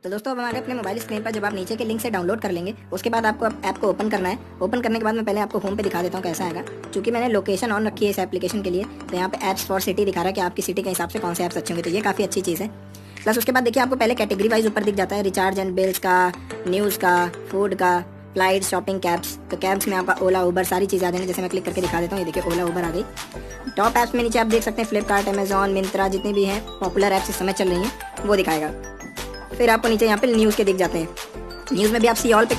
तो दोस्तों अब हमारे अपने मोबाइल स्क्रीन पर जब आप नीचे के लिंक से डाउनलोड कर लेंगे उसके बाद आपको ऐप को ओपन करना है। ओपन करने के बाद मैं पहले आपको होम पे दिखा देता हूँ कैसा आएगा। क्योंकि मैंने लोकेशन ऑन रखी है इस एप्लीकेशन के लिए, तो यहाँ पे ऐप्स फॉर सिटी दिखा रहा है कि आपकी सिटी के हिसाब से कौन से ऐप्स अच्छे होंगे, तो ये काफ़ी अच्छी चीज़ है। प्लस उसके बाद देखिए आपको पहले कैटेगरी वाइज ऊपर दिख जाता है, रिचार्ज एंड बिल्स का, न्यूज़ का, फूड का, फ्लाइट, शॉपिंग, कैब्स। तो कैब्स में आपका ओला, उबर सारी चीज़ें आ जाएंगी। जैसे मैं क्लिक करके दिखा देता हूँ, ये देखिए ओला, उबर आ गई। टॉप ऐप्स में नीचे आप देख सकते हैं फ्लिपकार्ट, अमेजॉन, मिंत्रा, जितनी भी हैं पॉपुलर ऐप्स इस समय चल रही हैं वो दिखाएगा। फिर आपको नीचे यहाँ पे न्यूज़ के दिख जाते हैं। न्यूज़ में भी आप सी ऑल पे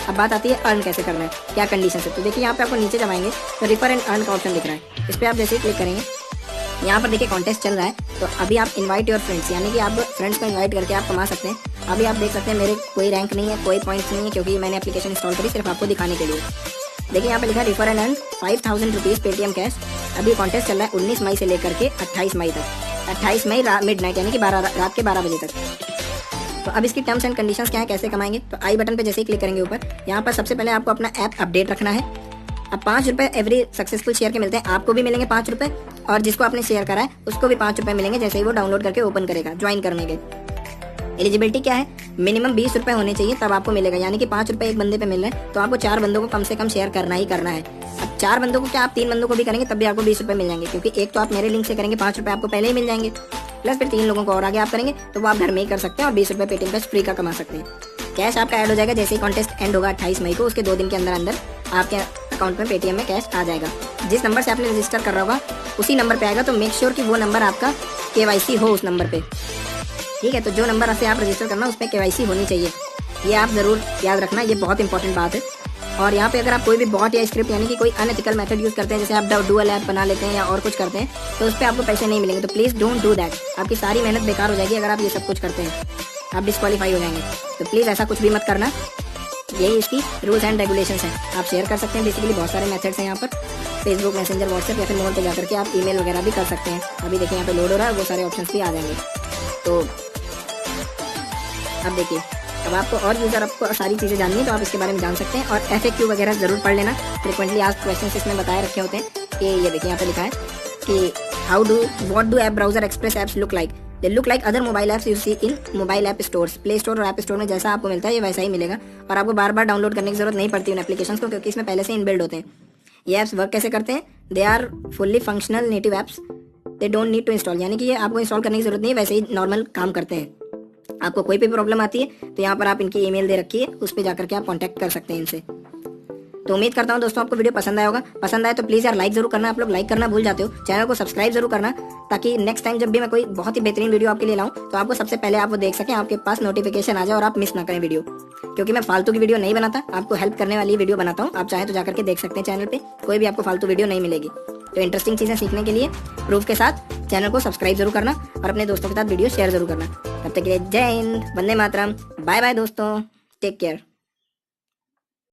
अब बात आती है अर्न कैसे करना है, क्या कंडीशन है। तो देखिए यहाँ पे आपको नीचे जब आएंगे तो रिफर एंड अर्न का ऑप्शन दिख रहा है। इस पर आप जैसे ही क्लिक करेंगे यहाँ पर देखिए कॉन्टेस्ट चल रहा है। तो अभी आप इनवाइट योर फ्रेंड्स, यानी कि आप फ्रेंड्स को इनवाइट करके आप कमा सकते हैं। अभी आप देख सकते हैं मेरे कोई रैंक नहीं है, कोई पॉइंट्स नहीं है, क्योंकि मैंने एप्लीकेशन इंस्टॉल करी सिर्फ आपको दिखाने के लिए। देखिए यहाँ पे लिखा है refer and earn 5000 rupees Paytm cash. अभी कॉन्टेस्ट चल रहा है 19 मई से लेकर के 28 मई तक। 28 मई मिडनाइट यानी कि रात के 12 बजे तक। तो अब इसकी टर्म्स एंड कंडीशंस क्या है, कैसे कमाएंगे। तो आई बटन पे जैसे ही क्लिक करेंगे ऊपर, यहाँ पर सबसे पहले आपको अपना ऐप अपडेट रखना है। अब 5 रुपये एवरी सक्सेसफुल शेयर के मिलते हैं, आपको भी मिलेंगे 5 रुपये, और जिसको आपने शेयर करा है उसको भी 5 रुपये मिलेंगे जैसे ही वो डाउनलोड करके ओपन करेगा ज्वाइन करने के। एलिजिबिलिटी क्या है, मिनिमम 20 रुपये होने चाहिए तब आपको मिलेगा, यानी कि 5 रुपये एक बंदे पे मिल रहे हैं, तो आपको 4 बंदों को कम से कम शेयर करना ही करना है। अब 4 बंदों को क्या, आप 3 बंदों को भी करेंगे तब भी आपको 20 रुपये मिल जाएंगे, क्योंकि एक तो आप मेरे लिंक से करेंगे 5 रुपये आपको पहले ही मिल जाएंगे, प्लस फिर 3 लोगों को और आगे आप करेंगे तो वो आप घर में ही कर सकते हैं और 20 रुपये पेटीएम कैश फ्री का कमा सकते हैं। कैश आपका ऐड हो जाएगा जैसे ही कॉन्टेस्ट एंड होगा 28 मई को, उसके 2 दिन के अंदर अंदर आपके अकाउंट में पेटीएम में कैश आ जाएगा। जिस नंबर से आपने रजिस्टर कर रहा होगा उसी नंबर पे आएगा, तो मेक श्योर कि वो नंबर आपका KYC हो उस नंबर पे, ठीक है। तो जो नंबर से आप रजिस्टर करना उस पर KYC होनी चाहिए, ये आप ज़रूर याद रखना, ये बहुत इंपॉर्टेंट बात है। और यहाँ पे अगर आप कोई भी बॉट या स्क्रिप्ट यानी कि कोई अनएथिकल मेथड यूज़ करते हैं, जैसे आप डुअल ऐप बना लेते हैं या और कुछ करते हैं, तो उस पर आपको पैसे नहीं मिलेंगे। तो प्लीज़ डोंट डू दैट, आपकी सारी मेहनत बेकार हो जाएगी अगर आप ये सब कुछ करते हैं, आप डिस्क्वालीफाई हो जाएंगे। तो प्लीज़ ऐसा कुछ भी मत करना, यही इसकी रूल्स एंड रेगुलेशंस हैं। आप शेयर कर सकते हैं, बेसिकली बहुत सारे मेथड्स हैं यहाँ पर, फेसबुक, मैसेंजर, व्हाट्सएप या फिर मोबाइल पे जाकर के आप ईमेल वगैरह भी कर सकते हैं। अभी देखिए यहाँ पे लोड हो रहा है, वो सारे ऑप्शंस भी आ जाएंगे। तो अब देखिए, अब आपको और यूज़र आपको सारी चीज़ें जाननी है तो आप इसके बारे में जान सकते हैं। और FAQ वगैरह ज़रूर पढ़ लेना, फ्रिक्वेंटली आस्क्ड क्वेश्चंस इसमें बताए रखे होते हैं कि ये देखिए यहाँ पे लिखा है कि what do app browser express apps look like, they look like other mobile apps you see in mobile app stores. Play store और ऐप स्टोर में जैसा आपको मिलता है ये वैसा ही मिलेगा, और आपको बार बार डाउनलोड करने की जरूरत नहीं पड़ती उन एप्लीकेशंस को, क्योंकि इसमें पहले से इनबिल्ड होते हैं। ये ऐप्स वर्क कैसे करते हैं, they are fully functional native apps, they don't need to install, यानी कि ये आपको इंस्टॉल करने की जरूरत नहीं है, वैसे ही नॉर्मल काम करते हैं। आपको कोई भी प्रॉब्लम आती है तो यहाँ पर आप इनकी ईमेल दे रखी है, उस पर जाकर के आप कांटेक्ट कर सकते हैं इनसे। तो उम्मीद करता हूँ दोस्तों आपको वीडियो पसंद आया होगा। पसंद आए तो प्लीज़ यार लाइक जरूर करना, आप लोग लाइक करना भूल जाते हो। चैनल को सब्सक्राइब जरूर करना, ताकि नेक्स्ट टाइम जब भी मैं कोई बहुत ही बेहतरीन वीडियो आपके लिए लाऊं तो आपको सबसे पहले आप वो देख सकें, आपके पास नोटिफिकेशन आ जाए और आप मिस ना करें वीडियो। क्योंकि मैं फालतू की वीडियो नहीं बनाता, आपको हेल्प करने वाली वीडियो बनाता हूँ। आप चाहें तो जाकर के देख सकते हैं, चैनल पे कोई भी आपको फालतू वीडियो नहीं मिलेगी। तो इंटरेस्टिंग चीज़ें सीखने के लिए प्रूफ के साथ चैनल को सब्सक्राइब जरूर करना और अपने दोस्तों के साथ वीडियो शेयर जरूर करना। तब तक के लिए जय हिंद, वंदे मातरम, बाय बाय दोस्तों, टेक केयर।